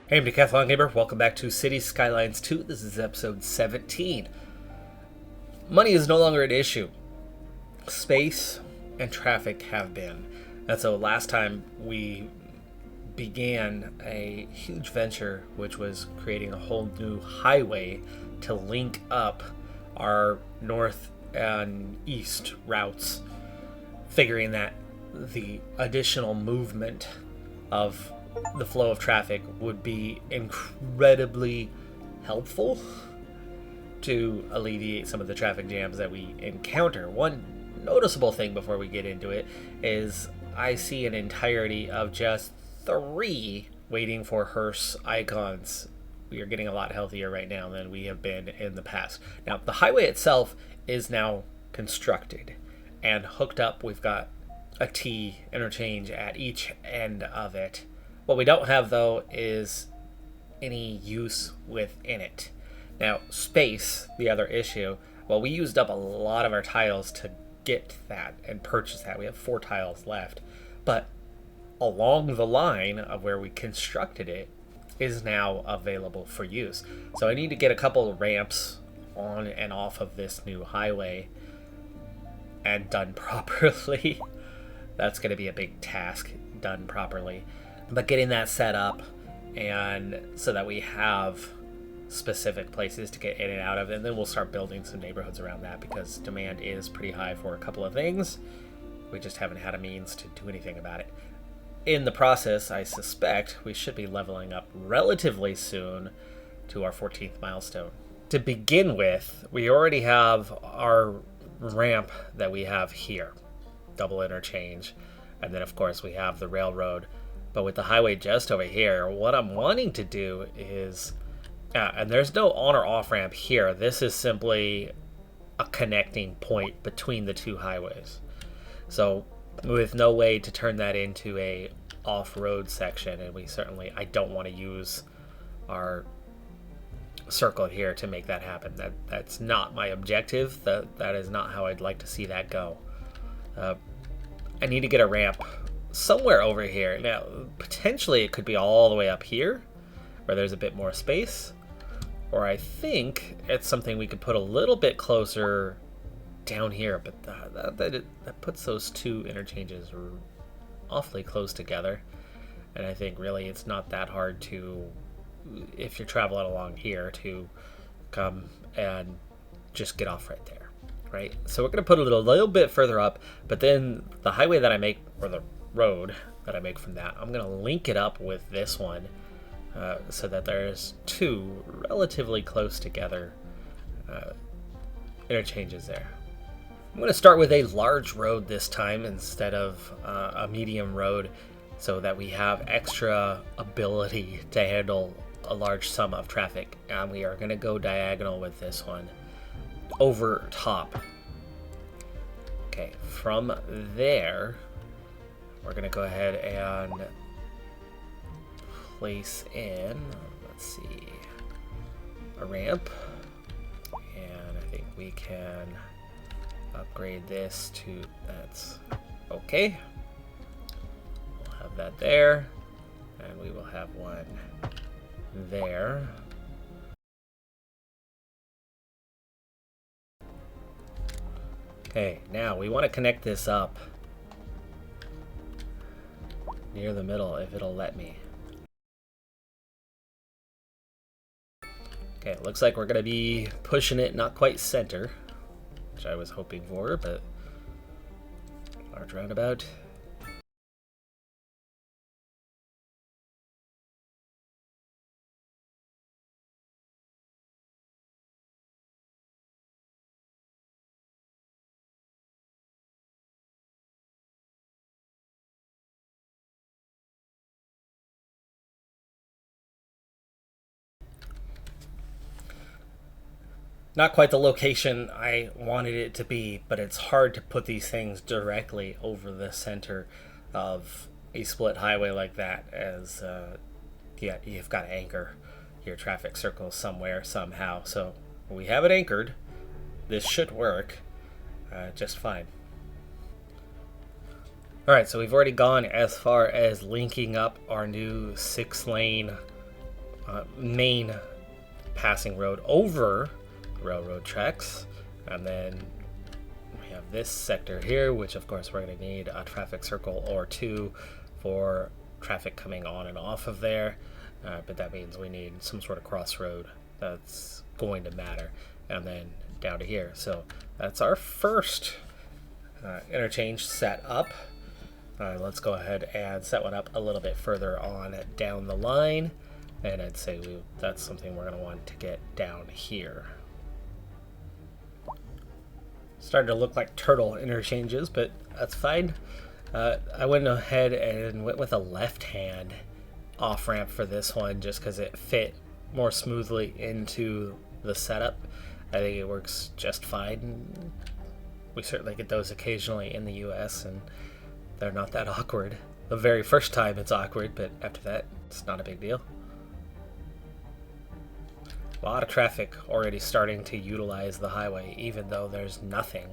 Hey, I'm Decathlon Gamer. Welcome back to City Skylines 2. This is episode 17. Money is no longer an issue. Space and traffic have been. And so last time we began a huge venture, which was creating a whole new highway to link up our north and east routes, figuring that the additional movement of the flow of traffic would be incredibly helpful to alleviate some of the traffic jams that we encounter. One noticeable thing before we get into it is I see an entirety of just 3 waiting for hearse icons. We are getting a lot healthier right now than we have been in the past. Now, the highway itself is now constructed and hooked up. We've got a T interchange at each end of it. What we don't have, though, is any use within it. Now, space, the other issue, well, we used up a lot of our tiles to get that and purchase that. We have 4 tiles left. But along the line of where we constructed it is now available for use. So I need to get a couple of ramps on and off of this new highway and done properly. That's going to be a big task, done properly. But getting that set up and so that we have specific places to get in and out of, and then we'll start building some neighborhoods around that because demand is pretty high for a couple of things. We just haven't had a means to do anything about it. In the process, I suspect we should be leveling up relatively soon to our 14th milestone. To begin with, we already have our ramp that we have here, double interchange, and then of course we have the railroad. But with the highway just over here, what I'm wanting to do is, and there's no on or off ramp here. This is simply a connecting point between the 2 highways. So with no way to turn that into a off-road section, and I don't want to use our circle here to make that happen. That's not my objective. That is not how I'd like to see that go. I need to get a ramp somewhere over here. Now, potentially it could be all the way up here, where there's a bit more space. Or I think it's something we could put a little bit closer down here, but that puts those 2 interchanges awfully close together. And I think really it's not that hard to, if you're traveling along here, to come and just get off right there. Right? So we're going to put it a little bit further up, but then the highway that I make, or the road that I make from that, I'm going to link it up with this one so that there's 2 relatively close together interchanges there. I'm going to start with a large road this time instead of a medium road so that we have extra ability to handle a large sum of traffic. And we are going to go diagonal with this one over top. Okay, from there we're going to go ahead and place in, let's see, a ramp, and I think we can upgrade this to, that's okay. We'll have that there, and we will have one there. Okay, now we want to connect this up near the middle if it'll let me. Okay, it looks like we're going to be pushing it not quite center, which I was hoping for, but large roundabout. Not quite the location I wanted it to be, but it's hard to put these things directly over the center of a split highway like that, as you've got to anchor your traffic circle somewhere, somehow. So we have it anchored. This should work just fine. Alright, so we've already gone as far as linking up our new 6-lane main passing road over railroad tracks, and then we have this sector here, which of course we're going to need a traffic circle or two for traffic coming on and off of there, but that means we need some sort of crossroad that's going to matter, and then down to here. So that's our first interchange set up. Let's go ahead and set one up a little bit further on down the line, and I'd say that's something we're going to want to get down here. Starting to look like turtle interchanges, but that's fine. I went ahead and went with a left-hand off-ramp for this one just because it fit more smoothly into the setup. I think it works just fine. We certainly get those occasionally in the US, and they're not that awkward. The very first time it's awkward, but after that, it's not a big deal. A lot of traffic already starting to utilize the highway, even though there's nothing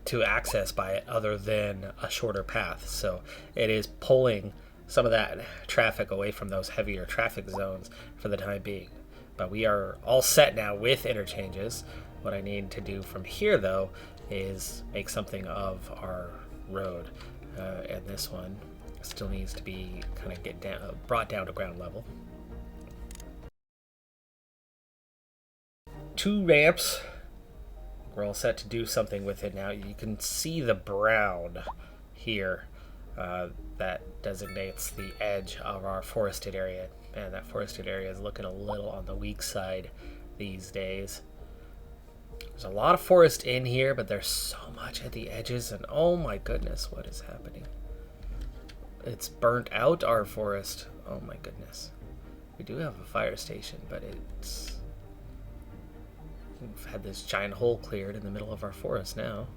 to access by it other than a shorter path. So it is pulling some of that traffic away from those heavier traffic zones for the time being. But we are all set now with interchanges. What I need to do from here, though, is make something of our road. And this one still needs to be kind of brought down to ground level. 2 ramps. We're all set to do something with it now. You can see the brown here that designates the edge of our forested area. Man, that forested area is looking a little on the weak side these days. There's a lot of forest in here, but there's so much at the edges, and oh my goodness, what is happening? It's burnt out our forest. Oh my goodness. We do have a fire station, but we've had this giant hole cleared in the middle of our forest now.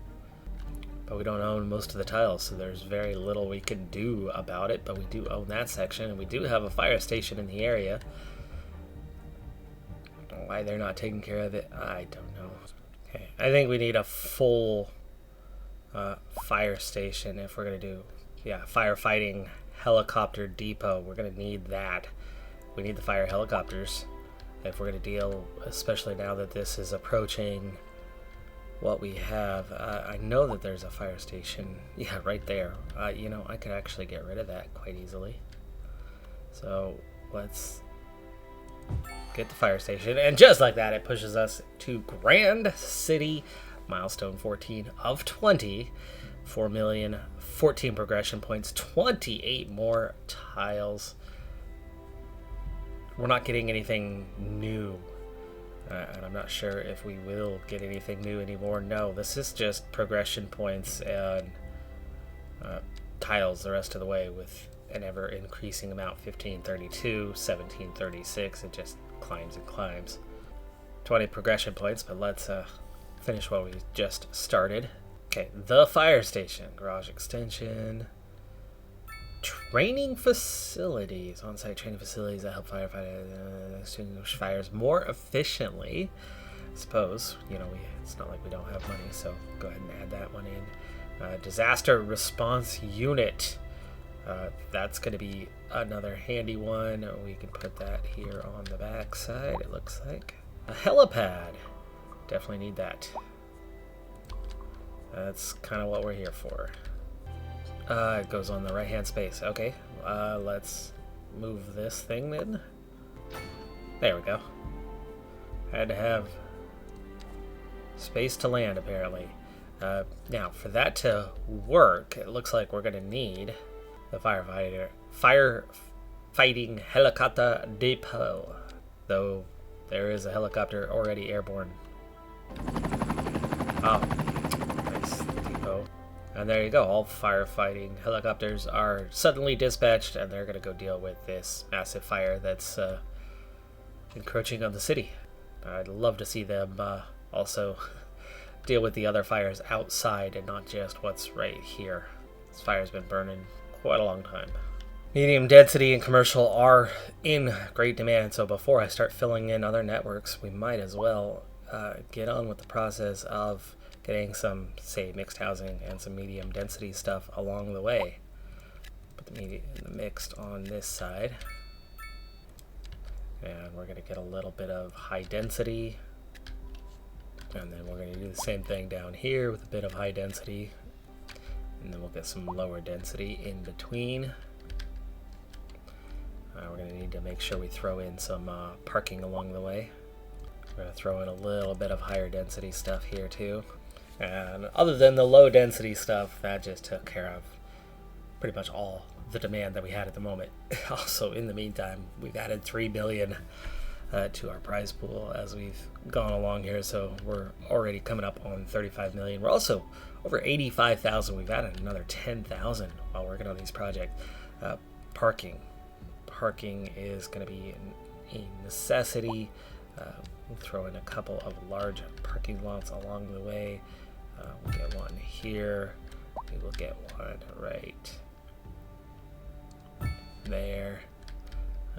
But we don't own most of the tiles, so there's very little we can do about it, but we do own that section, and we do have a fire station in the area. Why they're not taking care of it, I don't know. Okay, I think we need a full fire station if we're going to do, firefighting helicopter depot. We're going to need that. We need the fire helicopters if we're going to deal, especially now that this is approaching what we have. I know that there's a fire station, right there. You know, I could actually get rid of that quite easily. So let's get the fire station, and just like that, it pushes us to Grand City, milestone 14 of 20, 4 million, 14 progression points, 28 more tiles. We're not getting anything new, and I'm not sure if we will get anything new anymore. No, this is just progression points and tiles the rest of the way with an ever increasing amount. 1532, 1736, it just climbs and climbs. 20 progression points, but let's finish what we just started. Okay, the fire station, garage extension, training facilities, on-site training facilities that help firefighters extinguish fires more efficiently. I suppose, you know, it's not like we don't have money, so go ahead and add that one in. Disaster response unit. That's going to be another handy one. We can put that here on the back side, it looks like. A helipad. Definitely need that. That's kind of what we're here for. It goes on the right-hand space. Okay, let's move this thing then. There we go. Had to have space to land, apparently. Now, for that to work, it looks like we're going to need the firefighting helicopter depot. Though there is a helicopter already airborne. Oh, nice depot. And there you go, all firefighting helicopters are suddenly dispatched, and they're going to go deal with this massive fire that's encroaching on the city. I'd love to see them also deal with the other fires outside and not just what's right here. This fire's been burning quite a long time. Medium density and commercial are in great demand, so before I start filling in other networks, we might as well get on with the process of getting some, say, mixed housing and some medium density stuff along the way. Put the mixed on this side. And we're going to get a little bit of high density. And then we're going to do the same thing down here with a bit of high density. And then we'll get some lower density in between. We're going to need to make sure we throw in some parking along the way. We're going to throw in a little bit of higher density stuff here too. And other than the low density stuff, that just took care of pretty much all the demand that we had at the moment. Also, in the meantime, we've added 3 billion to our prize pool as we've gone along here, so we're already coming up on 35 million. We're also over 85,000. We've added another 10,000 while working on these projects. Parking is going to be a necessity. We'll throw in a couple of large parking lots along the way. We'll get one here. We will get one right there.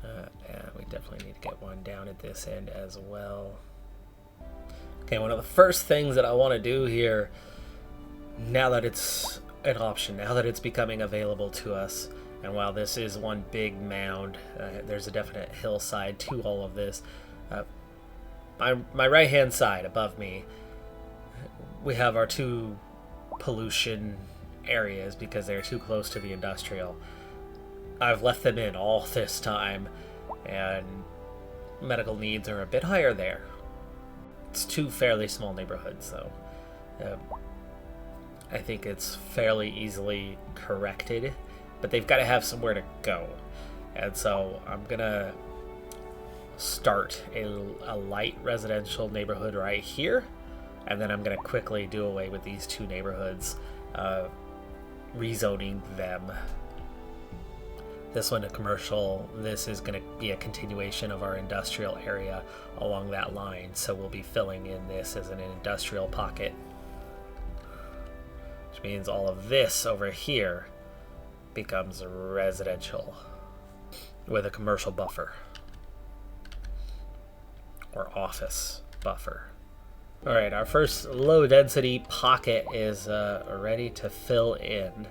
And we definitely need to get one down at this end as well. Okay, one of the first things that I want to do here, now that it's an option, now that it's becoming available to us, and while this is one big mound, there's a definite hillside to all of this. My right-hand side above me, we have our 2 pollution areas because they're too close to the industrial. I've left them in all this time, and medical needs are a bit higher there. It's 2 fairly small neighborhoods, so I think it's fairly easily corrected, but they've got to have somewhere to go. And so I'm gonna start a light residential neighborhood right here, and then I'm gonna quickly do away with these 2 neighborhoods, rezoning them. This one to commercial. This is going to be a continuation of our industrial area along that line, so we'll be filling in this as an industrial pocket, which means all of this over here becomes residential with a commercial buffer or office buffer. All right, our first low density pocket is ready to fill in.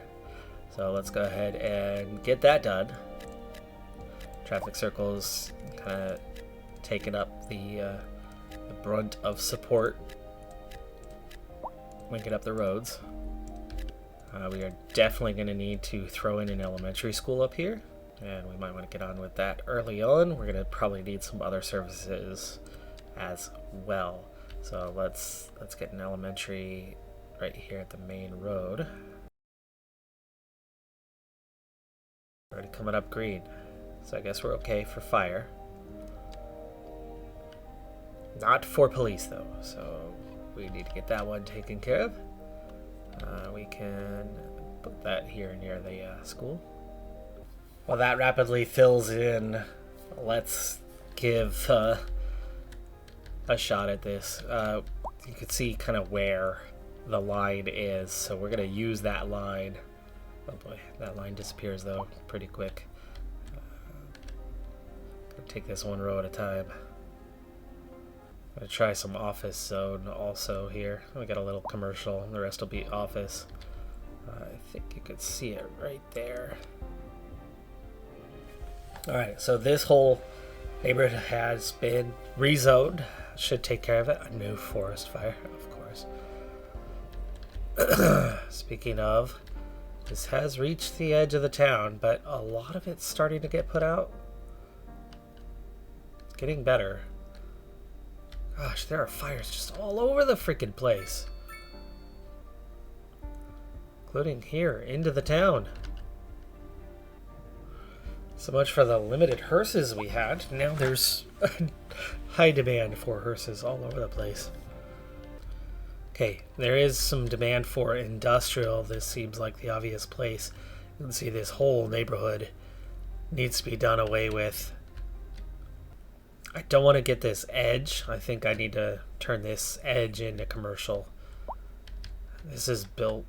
So let's go ahead and get that done. Traffic circles kind of taking up the brunt of support, linking up the roads. We are definitely going to need to throw in an elementary school up here, and we might want to get on with that early on. We're going to probably need some other services as well. So let's get an elementary right here at the main road. Already coming up green, so I guess we're okay for fire. Not for police though, so we need to get that one taken care of. We can put that here near the school. While that rapidly fills in, let's give a shot at this. You can see kind of where the line is, so we're going to use that line. Oh boy, that line disappears though pretty quick. Gonna take this one row at a time. Gonna try some office zone also here. We got a little commercial, the rest will be office. I think you could see it right there. Alright, so this whole neighborhood has been rezoned. Should take care of it. A new forest fire, of course. Speaking of, this has reached the edge of the town, but a lot of it's starting to get put out. It's getting better. Gosh, there are fires just all over the freaking place. Including here, into the town. So much for the limited hearses we had. Now there's high demand for hearses all over the place. Okay, there is some demand for industrial. This seems like the obvious place. You can see this whole neighborhood needs to be done away with. I don't want to get this edge. I think I need to turn this edge into commercial. This is built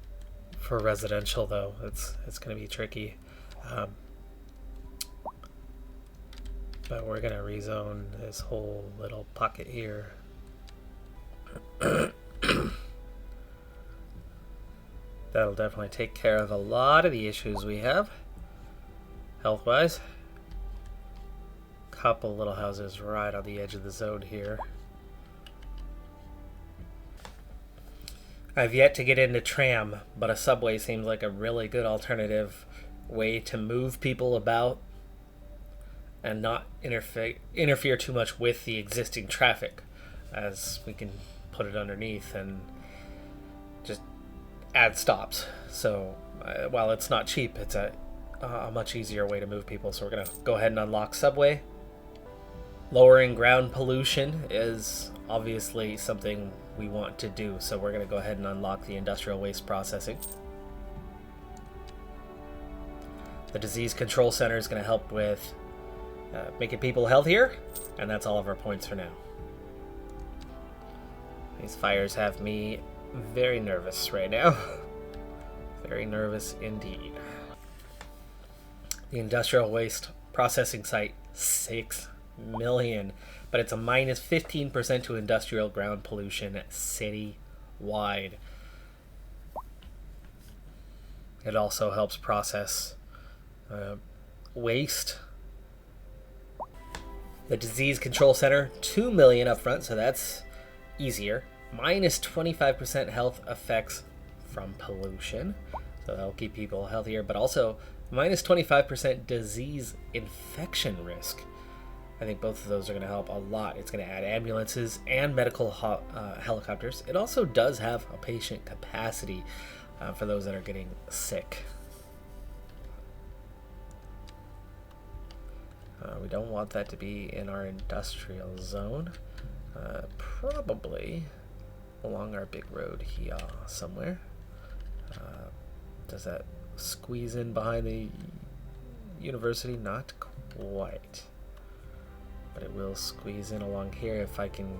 for residential though. It's going to be tricky. But we're going to rezone this whole little pocket here. That'll definitely take care of a lot of the issues we have, health-wise. couple little houses right on the edge of the zone here. I've yet to get into tram, but a subway seems like a really good alternative way to move people about and not interfere too much with the existing traffic, as we can put it underneath and just add stops. So while it's not cheap, it's a much easier way to move people. So we're going to go ahead and unlock subway. Lowering ground pollution is obviously something we want to do, so we're going to go ahead and unlock the industrial waste processing. The disease control center is going to help with making people healthier, and that's all of our points for now. These fires have me very nervous right now. Very nervous indeed. The industrial waste processing site, 6 million, but it's a minus 15% to industrial ground pollution city-wide. It also helps process waste. The disease control center, 2 million up front, so that's easier. Minus 25% health effects from pollution, so that'll keep people healthier, but also minus 25% disease infection risk. I think both of those are going to help a lot. It's going to add ambulances and medical helicopters. It also does have a patient capacity for those that are getting sick. We don't want that to be in our industrial zone. Probably along our big road here somewhere. Does that squeeze in behind the university? Not quite. But it will squeeze in along here if I can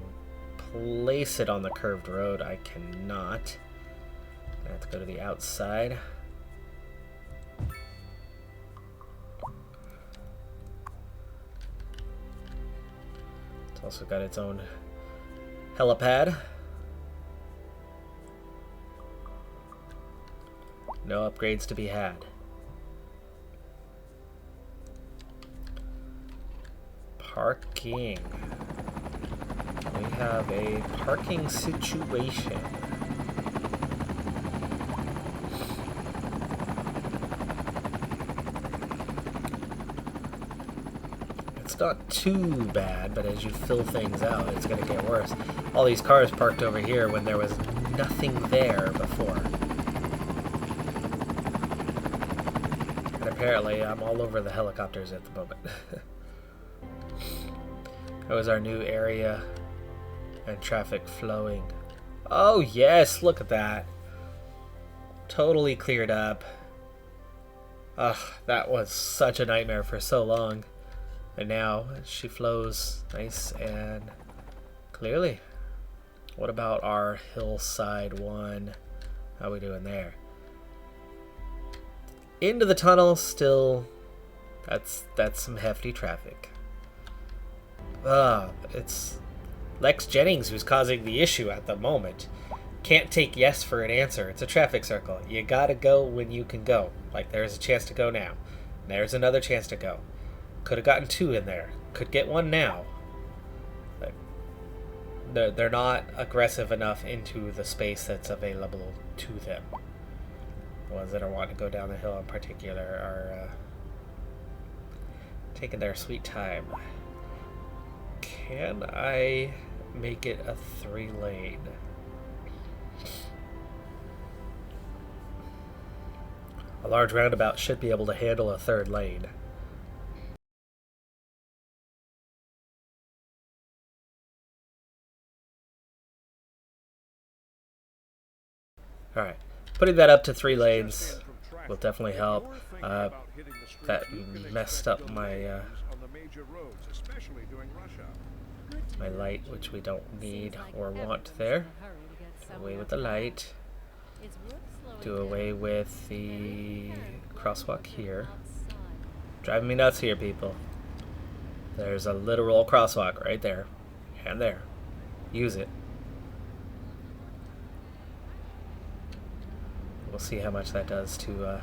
place it on the curved road. I cannot. I have to go to the outside. It's also got its own helipad. No upgrades to be had. Parking. We have a parking situation. It's not too bad, but as you fill things out, it's going to get worse. All these cars parked over here when there was nothing there before. And apparently I'm all over the helicopters at the moment. That was our new area and traffic flowing. Oh yes, look at that. Totally cleared up. Ugh, that was such a nightmare for so long. And now she flows nice and clearly. What about our hillside one? How are we doing there? Into the tunnel still. That's some hefty traffic. It's Lex Jennings who's causing the issue at the moment. Can't take yes for an answer. It's a traffic circle. You gotta go when you can go. Like, there's a chance to go now. There's another chance to go. Could have gotten 2 in there. Could get 1 now. But they're not aggressive enough into the space that's available to them. The ones that are wanting to go down the hill in particular are taking their sweet time. Can I make it a 3-lane? A large roundabout should be able to handle a 3rd lane. Alright, putting that up to 3 lanes will definitely help. That messed up my my light, which we don't need or want there. Do away with the light. Do away with the crosswalk here. Driving me nuts here, people. There's a literal crosswalk right there. And there. Use it. We'll see how much that does to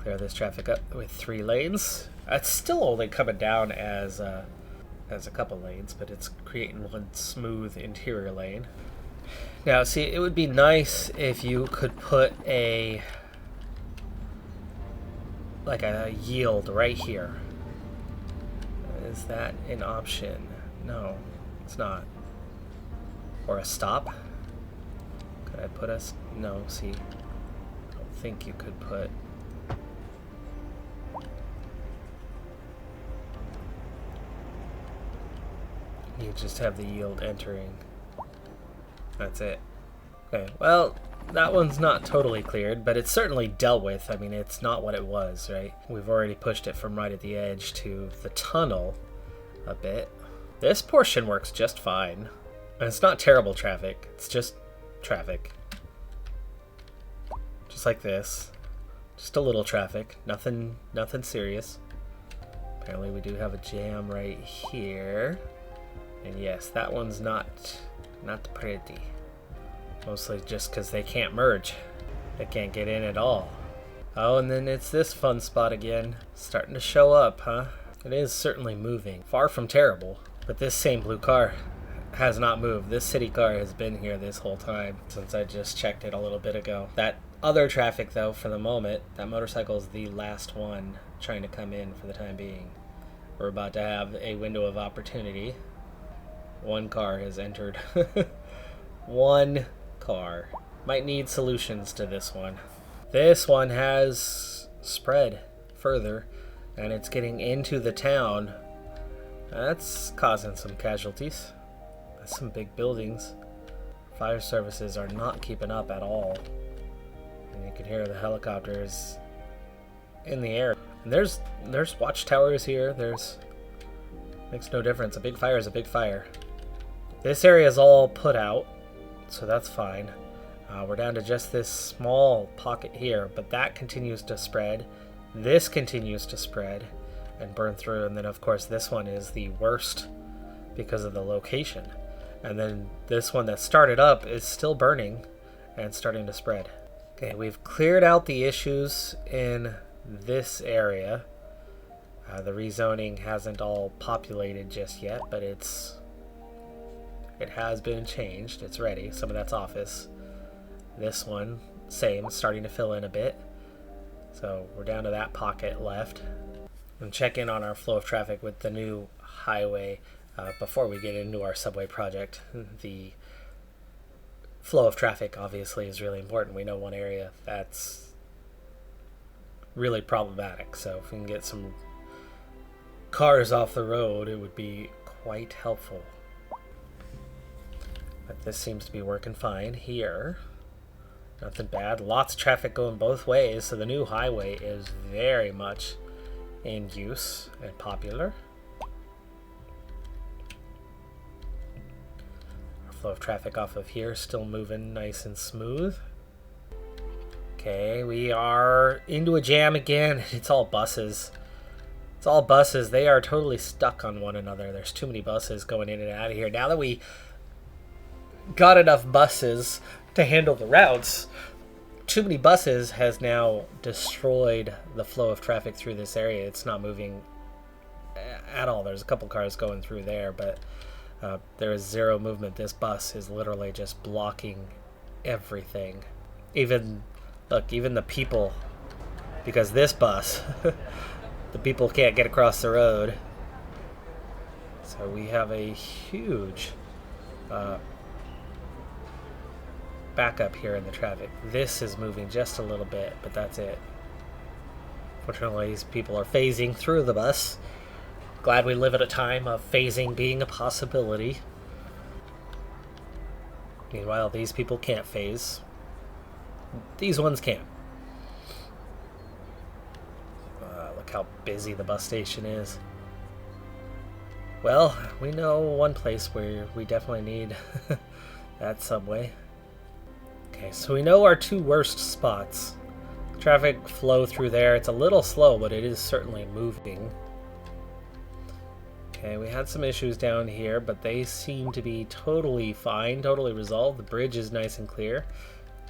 Clear this traffic up with 3 lanes. It's still only coming down as a couple lanes, but it's creating one smooth interior lane. Now, see, it would be nice if you could put a yield right here. Is that an option? No, it's not. Or a stop? Could I put us? No, see, I don't think you could put. You just have the yield entering. That's it. Okay, well, that one's not totally cleared, but it's certainly dealt with. I mean, it's not what it was, right? We've already pushed it from right at the edge to the tunnel a bit. This portion works just fine. And it's not terrible traffic. It's just traffic. Just like this. Just a little traffic. Nothing serious. Apparently we do have a jam right here. And yes, that one's not pretty. Mostly just because they can't merge. They can't get in at all. Oh, and then it's this fun spot again. Starting to show up, huh? It is certainly moving. Far from terrible. But this same blue car has not moved. This city car has been here this whole time since I just checked it a little bit ago. That other traffic, though, for the moment, that motorcycle is the last one trying to come in for the time being. We're about to have a window of opportunity. One car has entered. One car. Might need solutions to this one. This one has spread further, and it's getting into the town. That's causing some casualties. That's some big buildings. Fire services are not keeping up at all. And you can hear the helicopters in the air. And there's watchtowers here. Makes no difference. A big fire is a big fire. This area is all put out, so that's fine. We're down to just this small pocket here, but that continues to spread. This continues to spread and burn through, and then of course this one is the worst because of the location. And then this one that started up is still burning and starting to spread. Okay, we've cleared out the issues in this area. The rezoning hasn't all populated just yet, but it has been changed. It's ready. Some of that's office. This one, same, starting to fill in a bit. So we're down to that pocket left. And check in on our flow of traffic with the new highway before we get into our subway project. The flow of traffic obviously is really important. We know one area that's really problematic. So if we can get some cars off the road, it would be quite helpful. But this seems to be working fine here. Nothing bad. Lots of traffic going both ways, so the new highway is very much in use and popular. Our flow of traffic off of here is still moving nice and smooth. Okay, we are into a jam again. It's all buses. It's all buses. They are totally stuck on one another. There's too many buses going in and out of here. Now that we got enough buses to handle the routes, too many buses has now destroyed the flow of traffic through this area. It's not moving at all. There's a couple cars going through there, but there is zero movement. This bus is literally just blocking everything. Even the people, because this bus, the people can't get across the road. So we have a huge backup here in the traffic. This is moving just a little bit, but that's it. Fortunately, these people are phasing through the bus. Glad we live at a time of phasing being a possibility. Meanwhile, these people can't phase. These ones can. Look how busy the bus station is. Well, we know one place where we definitely need that subway. Okay, so we know our two worst spots. Traffic flow through there. It's a little slow, but it is certainly moving. Okay, we had some issues down here, but they seem to be totally fine, totally resolved. The bridge is nice and clear.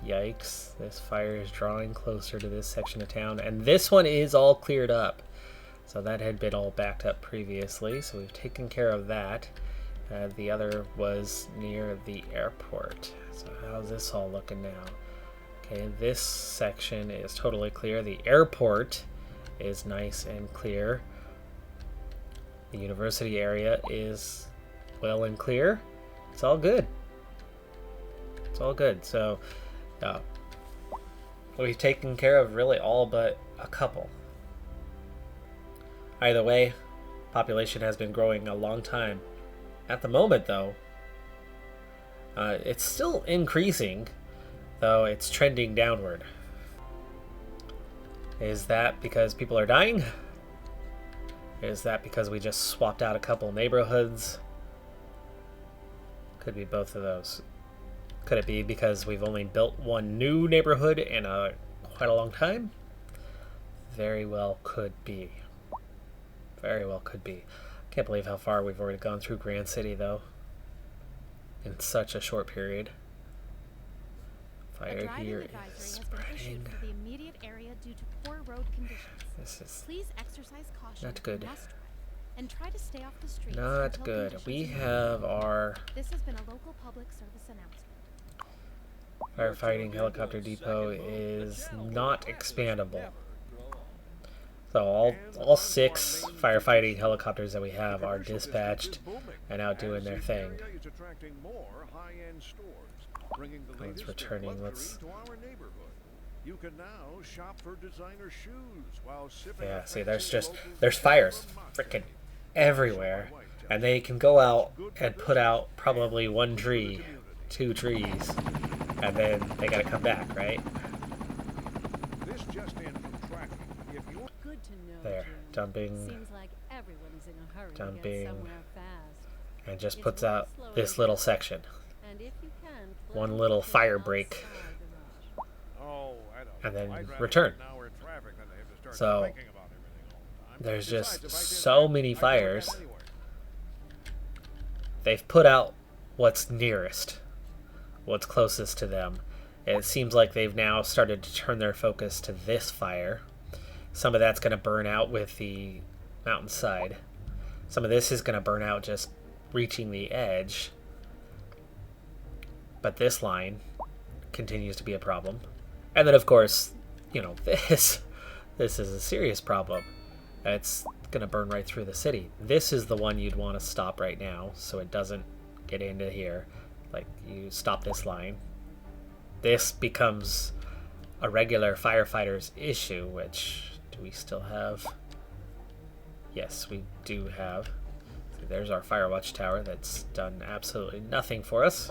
Yikes, this fire is drawing closer to this section of town. And this one is all cleared up. So that had been all backed up previously, so we've taken care of that. The other was near the airport. So how's this all looking now? Okay, this section is totally clear. The airport is nice and clear. The university area is well and clear. It's all good. It's all good. So we've taken care of really all but a couple. Either way, population has been growing a long time. At the moment, though, it's still increasing, though it's trending downward. Is that because people are dying? Is that because we just swapped out a couple neighborhoods? Could be both of those. Could it be because we've only built one new neighborhood in quite a long time? Very well could be. Very well could be. Can't believe how far we've already gone through Grand City, though, in such a short period. Fire here is spreading. For the immediate area due to poor road conditions. This is Please exercise caution not good. and try to stay off the streets. Not good. We have our This has been a local public service announcement. firefighting helicopter depot is not expandable. So all 6 firefighting helicopters that we have are dispatched and out doing their thing. It's returning. Let's. Yeah, see, there's fires freaking everywhere, and they can go out and put out probably 1 tree, 2 trees, and then they gotta come back, right? There, dumping, Seems like everyone's in a hurry to dumping, get somewhere fast. and just puts out this little section. And if you can, One little fire break, and then return. So there's just so many fires. They've put out what's nearest, what's closest to them. It seems like they've now started to turn their focus to this fire. Some of that's going to burn out with the mountainside. Some of this is going to burn out just reaching the edge. But this line continues to be a problem. And then, of course, you know, this is a serious problem. It's going to burn right through the city. This is the one you'd want to stop right now so it doesn't get into here. Like, you stop this line. This becomes a regular firefighter's issue, which... do we still have? Yes, we do have. So there's our fire watch tower that's done absolutely nothing for us.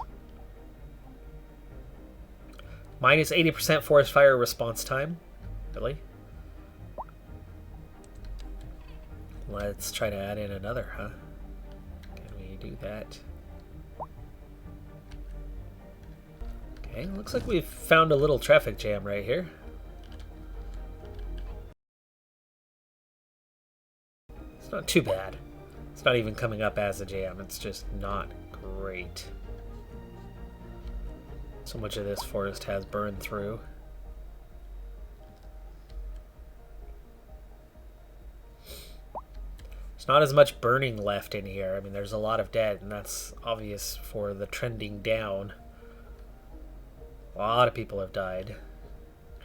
Minus 80% forest fire response time. Really? Let's try to add in another, huh? Can we do that? Okay, looks like we've found a little traffic jam right here. It's not too bad. It's not even coming up as a jam. It's just not great. So much of this forest has burned through. There's not as much burning left in here. I mean, there's a lot of dead, and that's obvious for the trending down. A lot of people have died,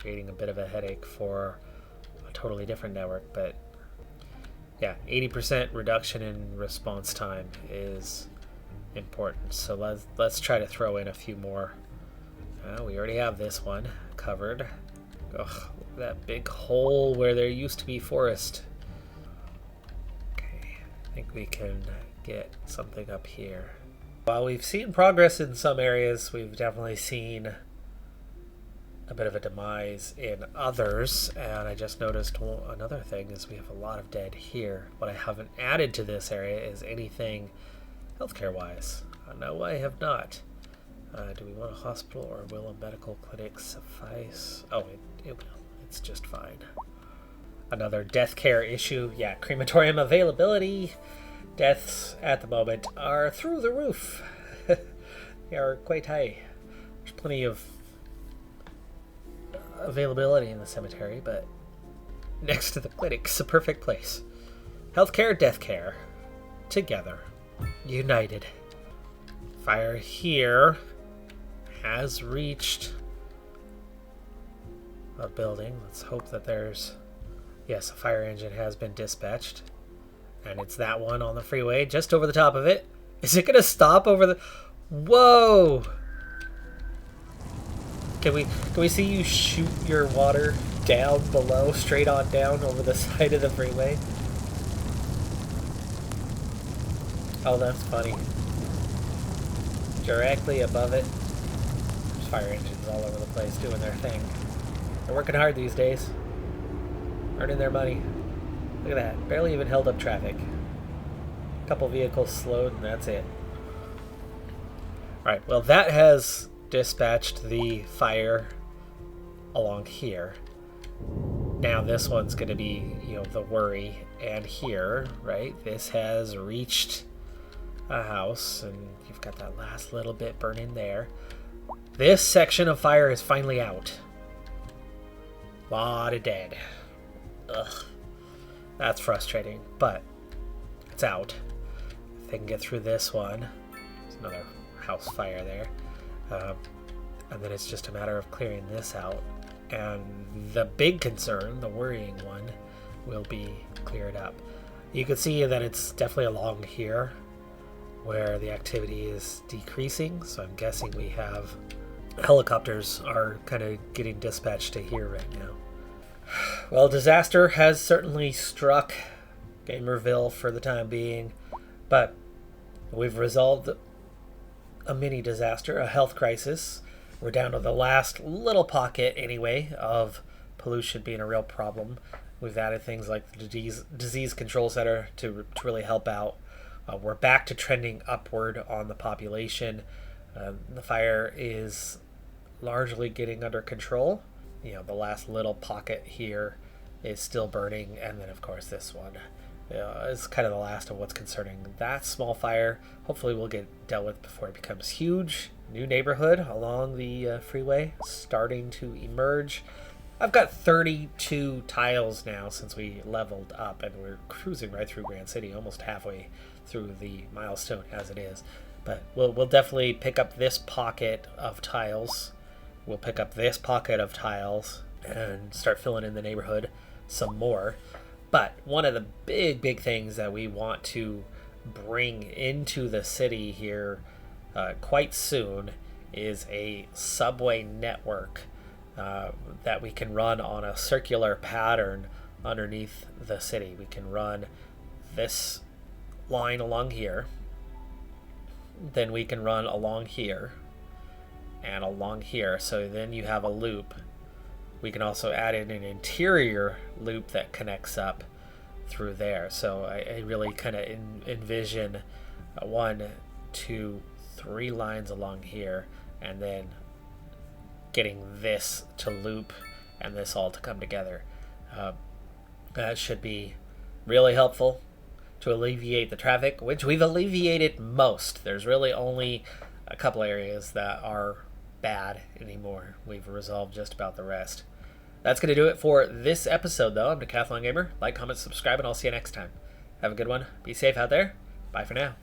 creating a bit of a headache for a totally different network, but yeah, 80% reduction in response time is important. So let's try to throw in a few more. We already have this one covered. Ugh, look at that big hole where there used to be forest. Okay, I think we can get something up here. While we've seen progress in some areas, we've definitely seen a bit of a demise in others, and I just noticed another thing is we have a lot of dead here. What I haven't added to this area is anything healthcare wise. No, I have not. Do we want a hospital, or will a medical clinic suffice? Oh, it will. It's just fine. Another death care issue. Yeah, crematorium availability. Deaths at the moment are through the roof. They are quite high. There's plenty of availability in the cemetery, but next to the clinic's a perfect place. Healthcare, death care. Together. United. Fire here has reached a building. Let's hope that there's... Yes, a fire engine has been dispatched. And it's that one on the freeway, just over the top of it. Is it going to stop over the... Whoa! Can we see you shoot your water down below, straight on down over the side of the freeway? Oh, that's funny. Directly above it. There's fire engines all over the place doing their thing. They're working hard these days. Earning their money. Look at that. Barely even held up traffic. A couple vehicles slowed and that's it. Alright, well that has dispatched the fire along here. Now this one's going to be, the worry. And here, right, this has reached a house, and you've got that last little bit burning there. This section of fire is finally out. Lot of dead. Ugh. That's frustrating, but it's out. If they can get through this one, there's another house fire there. And then it's just a matter of clearing this out. And the big concern, the worrying one, will be cleared up. You can see that it's definitely along here where the activity is decreasing. So I'm guessing we have helicopters are kind of getting dispatched to here right now. Well, disaster has certainly struck Gamerville for the time being, but we've resolved a mini disaster, a health crisis. We're down to the last little pocket, anyway, of pollution being a real problem. We've added things like the disease control center to really help out. We're back to trending upward on the population. The fire is largely getting under control. The last little pocket here is still burning, and then of course this one is kind of the last of what's concerning that small fire. Hopefully we'll get dealt with before it becomes huge. New neighborhood along the freeway starting to emerge. I've got 32 tiles now since we leveled up, and we're cruising right through Grand City, almost halfway through the milestone as it is. But we'll definitely pick up this pocket of tiles. We'll pick up this pocket of tiles and start filling in the neighborhood some more. But one of the big things that we want to bring into the city here quite soon is a subway network that we can run on a circular pattern underneath the city. We can run this line along here, then we can run along here and along here, so then you have a loop. We can also add in an interior loop that connects up through there. So I really kind of envision 1, 2, 3 lines along here, and then getting this to loop and this all to come together. That should be really helpful to alleviate the traffic, which we've alleviated most. There's really only a couple areas that are bad anymore. We've resolved just about the rest. That's going to do it for this episode, though. I'm Decathlon Gamer. Like, comment, subscribe, and I'll see you next time. Have a good one. Be safe out there. Bye for now.